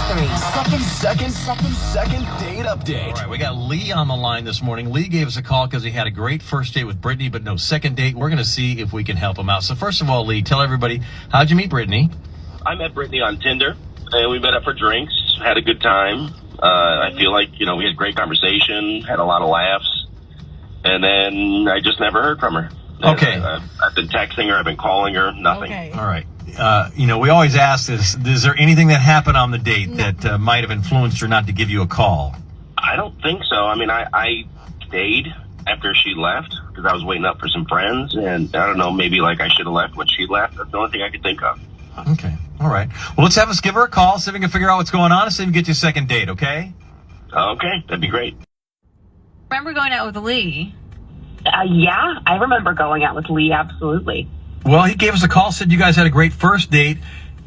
Second date update. All right, we got Lee on the line this morning. Lee gave us a call because he had a great first date with Brittany, but no second date. We're going to see if we can help him out. So first of all, Lee, tell everybody, how'd you meet Brittany? I met Brittany on Tinder, and we met up for drinks, had a good time. I feel like, we had great conversation, had a lot of laughs, and then I just never heard from her. Okay. I've been texting her, I've been calling her, nothing. Okay. All right. We always ask this, is there anything that happened on the date that might have influenced her not to give you a call? I don't think so. I mean, I stayed after she left because I was waiting up for some friends, and I don't know, maybe like I should have left when she left. That's the only thing I could think of. Okay. All right. Well, let's have us give her a call, see if we can figure out what's going on, and see if we can get you a second date, okay? Okay, that'd be great. Remember going out with Lee? Yeah, I remember going out with Lee, absolutely. Well, he gave us a call, said you guys had a great first date,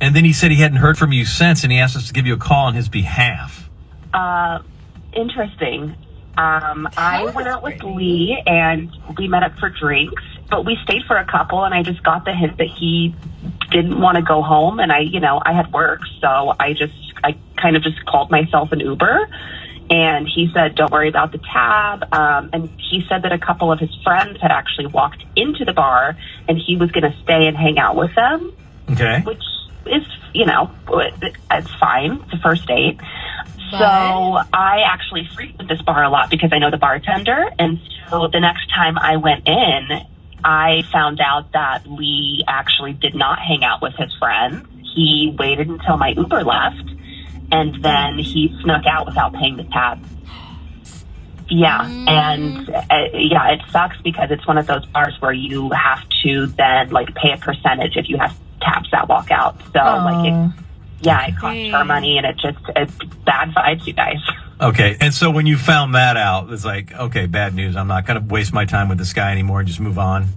and then he said he hadn't heard from you since, and he asked us to give you a call on his behalf. Interesting. I went out with Lee, and we met up for drinks, but we stayed for a couple, and I just got the hint that he didn't want to go home, and I had work, so I kind of just called myself an Uber. And he said, don't worry about the tab. And he said that a couple of his friends had actually walked into the bar and he was going to stay and hang out with them. Okay. Which is, it's fine. It's a first date. But... So I actually frequent this bar a lot because I know the bartender. And so the next time I went in, I found out that Lee actually did not hang out with his friends. He waited until my Uber left. And then he snuck out without paying the tab. Yeah, and it sucks because it's one of those bars where you have to then pay a percentage if you have tabs that walk out. So it costs her money, and it's bad vibes, you guys. Okay, and so when you found that out, it's like, okay, bad news. I'm not going to waste my time with this guy anymore and just move on.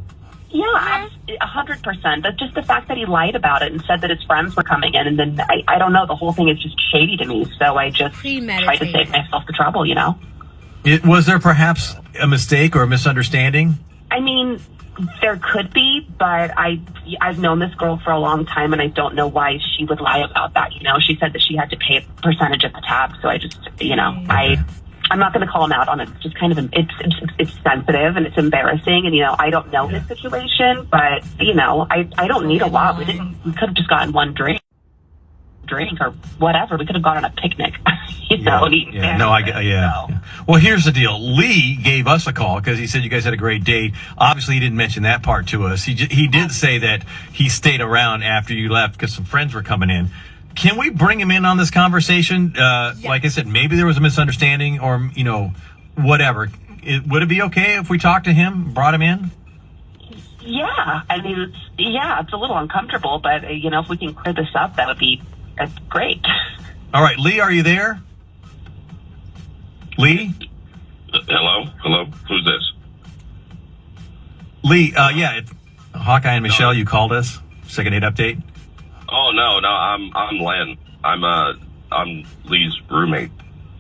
Yeah, 100%. That's just the fact that he lied about it and said that his friends were coming in, and then I don't know. The whole thing is just shady to me. So I just tried to save myself the trouble. Was there perhaps a mistake or a misunderstanding? I mean, there could be, but I've known this girl for a long time, and I don't know why she would lie about that. She said that she had to pay a percentage of the tab. So I just, I'm not going to call him out on it. It's just kind of, it's sensitive and it's embarrassing. And, I don't know his situation, but, I don't need a lot. We could have just gotten one drink or whatever. We could have gone on a picnic, Well, here's the deal. Lee gave us a call because he said you guys had a great date. Obviously, he didn't mention that part to us. He did say that he stayed around after you left because some friends were coming in. Can we bring him in on this conversation? Like I said, maybe there was a misunderstanding or, whatever. Would it be okay if we talked to him, brought him in? Yeah. I mean, it's a little uncomfortable, but, if we can clear this up, that would be great. All right. Lee, are you there? Lee? Hello? Who's this? Lee, it's Hawkeye and Michelle. You called us. Second date update. Oh, no, I'm Len. I'm Lee's roommate.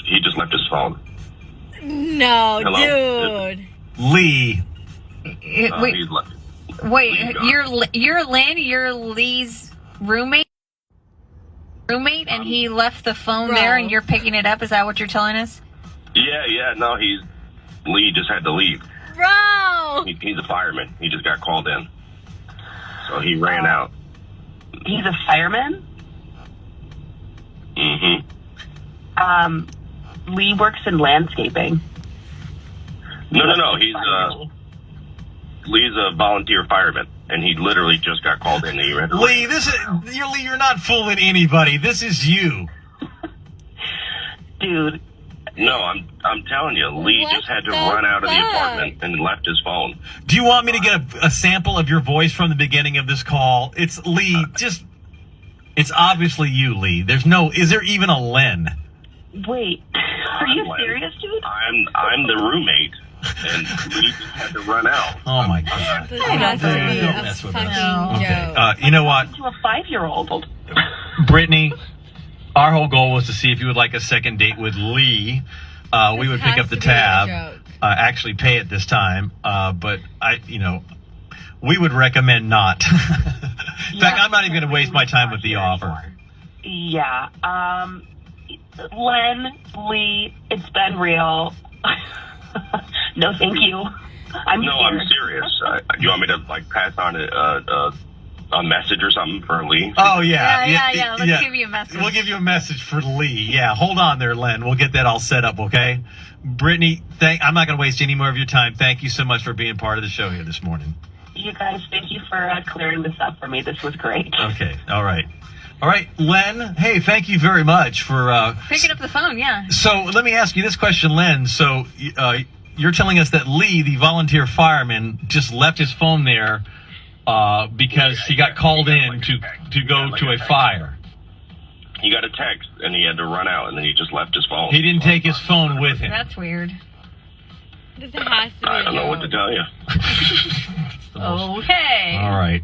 He just left his phone. No, Hello? dude. Lee. He's left. Wait, you're Len, you're Lee's roommate? And he left the phone there and you're picking it up? Is that what you're telling us? Yeah, no, Lee just had to leave. Bro! He's a fireman. He just got called in. So he ran out. He's a fireman? Mm-hmm. Lee works in landscaping. No. Lee's a volunteer fireman, and he literally just got called in. Lee, you're not fooling anybody. This is you. Dude. No, I'm telling you, Lee just had to run out of the apartment and left his phone. Do you want me to get a sample of your voice from the beginning of this call? It's Lee. It's obviously you, Lee. Is there even a Len? Wait, are you serious, dude? I'm the roommate, and Lee just had to run out. Oh my God! This has to be Don't a mess with fucking us. joke. Okay. You know what? To a 5-year-old. Brittany, our whole goal was to see if you would like a second date with Lee. We would pick up the tab, actually pay it this time. But we would recommend not. In fact, I'm not even going to waste my time with the offer. Yeah. Len, Lee, it's been real. No, thank you. I'm serious. You want me to like pass on a message or something for Lee? Oh, yeah. Yeah. Let's give you a message. We'll give you a message for Lee. Yeah, hold on there, Len. We'll get that all set up, okay? Brittany, I'm not going to waste any more of your time. Thank you so much for being part of the show here this morning. You guys, thank you for clearing this up for me. This was great. Okay, all right. All right, Len, hey, thank you very much for... picking up the phone, yeah. So let me ask you this question, Len. So you're telling us that Lee, the volunteer fireman, just left his phone there because he got called in to go to a fire. He got a text, and he had to run out, and then he just left his phone. He didn't take his phone with him. That's weird. This has to be I don't know what to tell you. Okay. All right.